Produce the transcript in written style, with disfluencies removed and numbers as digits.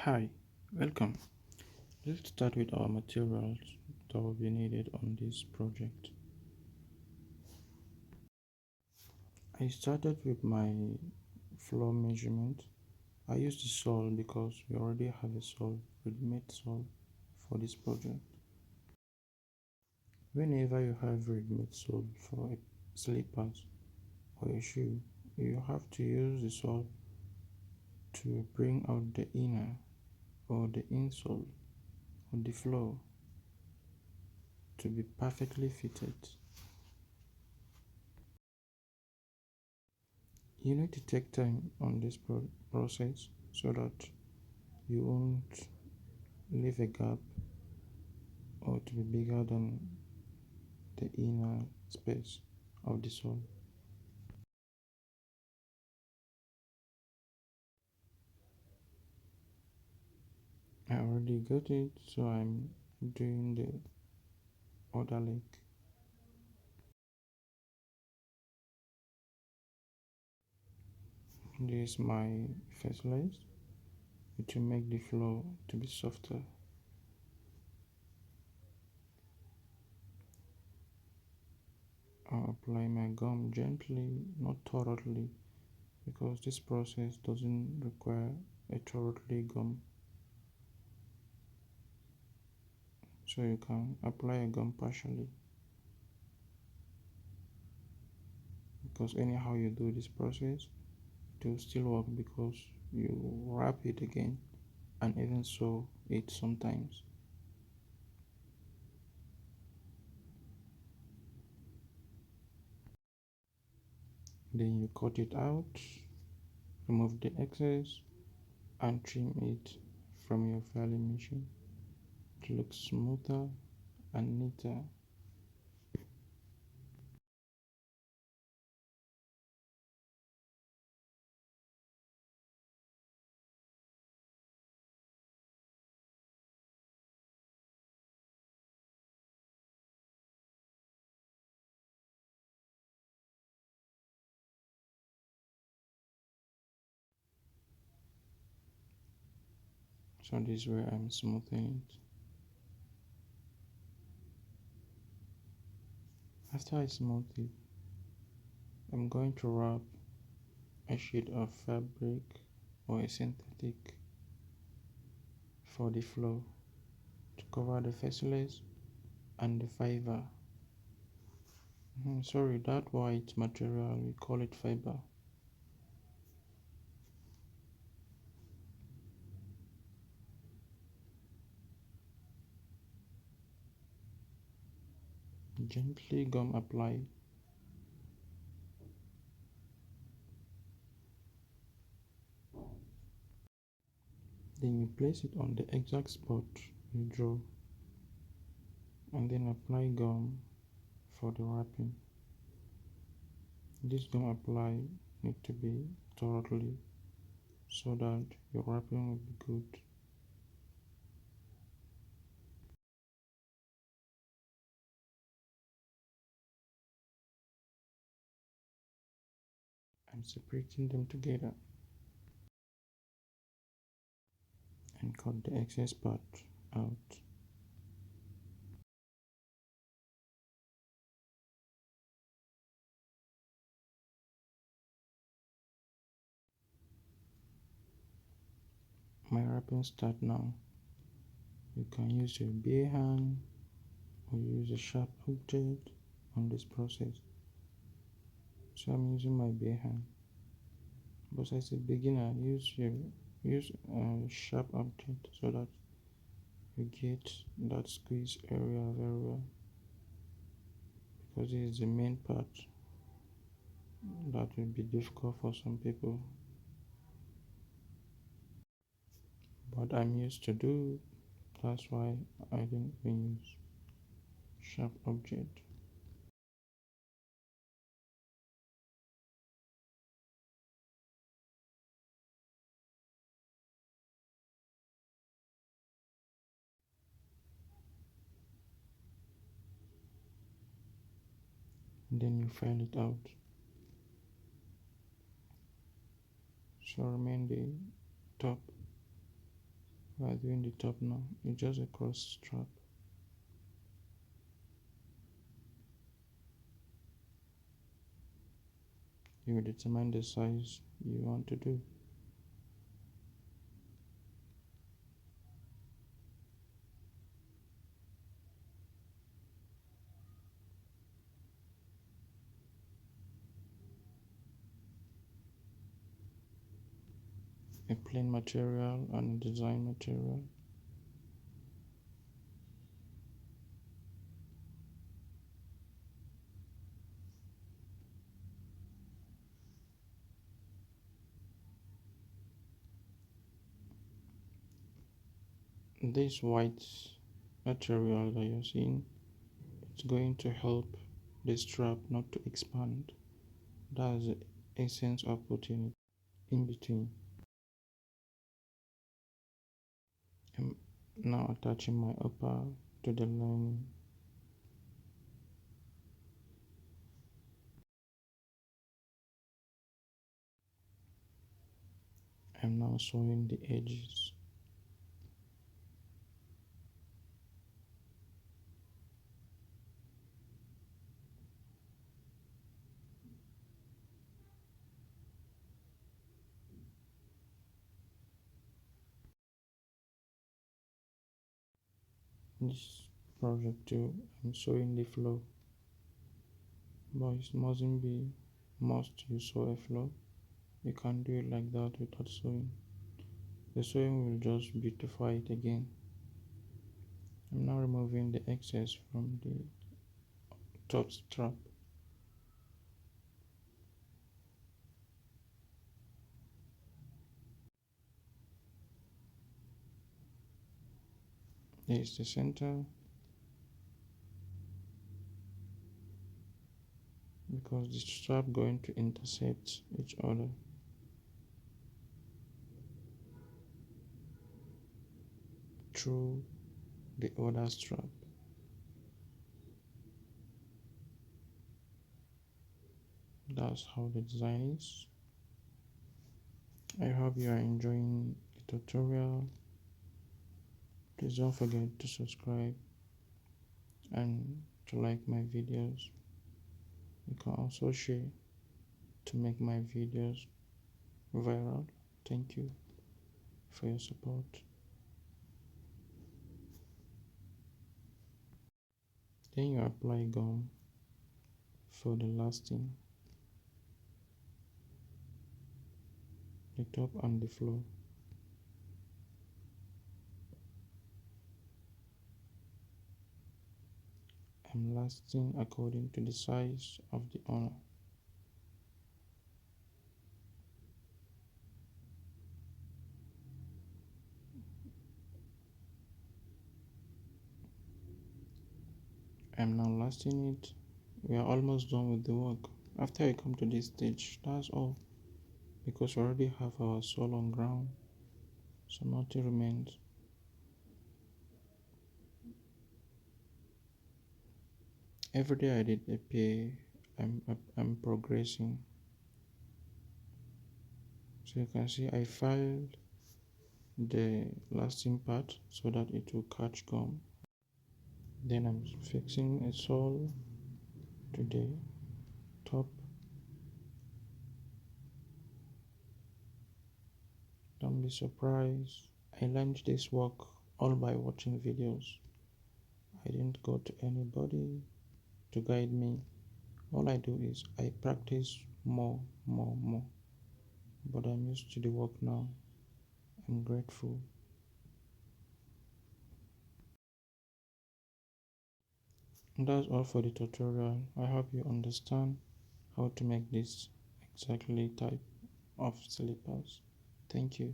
Hi, welcome. Let's start with our materials that will be needed on this project. I started with my floor measurement. I used the sole because we already have a sole, ready-made sole for this project. Whenever you have ready-made sole for slippers or a shoe, you have to use the sole to bring out the inner or the insole or the floor to be perfectly fitted. You need to take time on this process so that you won't leave a gap or to be bigger than the inner space of the sole. I already got it, so I'm doing the other leg. This is my first lace to make the floor to be softer. I'll apply my gum gently, not thoroughly, because this process doesn't require a thoroughly gum. So you can apply a gum partially, because anyhow you do this process it will still work because you wrap it again and even sew it sometimes. Then you cut it out, remove the excess and trim it from your filing machine to look smoother and neater. So this is where I'm smoothing it. After I smooth it, I'm going to wrap a sheet of fabric or a synthetic for the floor to cover the facelities and the fiber. Sorry, that white material, we call it fiber. Gently gum apply. Then you place it on the exact spot you draw and then apply gum for the wrapping. This gum apply need to be thoroughly so that your wrapping will be good. I'm separating them together and cut the excess part out. My wrapping start now. You can use your bare hand or use a sharp object on this process. So I'm using my bare hand. But as a beginner, use a sharp object so that you get that squeeze area very well, because this is the main part that will be difficult for some people, but I'm used to do it. That's why I didn't even use sharp object. Then you file it out. So remain the top. We are doing the top now. It's just a cross strap. You will determine the size you want to do. A plain material and a design material. This white material that you're seeing, it's going to help the strap not to expand. That's the essence of putting it in between. I'm now attaching my upper to the lining. I'm now sewing the edges. This project too, I'm sewing the flow, but it mustn't be must you sew a flow. You can't do it like that without sewing. The sewing will just beautify it again. I'm now removing the excess from the top strap. Here is the center, because the strap going to intercept each other. Through the other strap. That's how the design is. I hope you are enjoying the tutorial. Please don't forget to subscribe and to like my videos. You can also share to make my videos viral. Thank you for your support. Then you apply gum for the lasting, the top and the floor. I'm lasting according to the size of the owner. I'm now lasting it. We are almost done with the work. After I come to this stage, that's all, because we already have our sole on ground, so nothing remains. Every day I did a pair. I'm progressing. So you can see I filed the lasting part so that it will catch gum. Then I'm fixing a sole to the top. Don't be surprised. I learned this work all by watching videos. I didn't go to anybody to guide me. All I do is I practice more. But I'm used to the work now. I'm grateful. And that's all for the tutorial. I hope you understand how to make this exactly type of slippers. Thank you.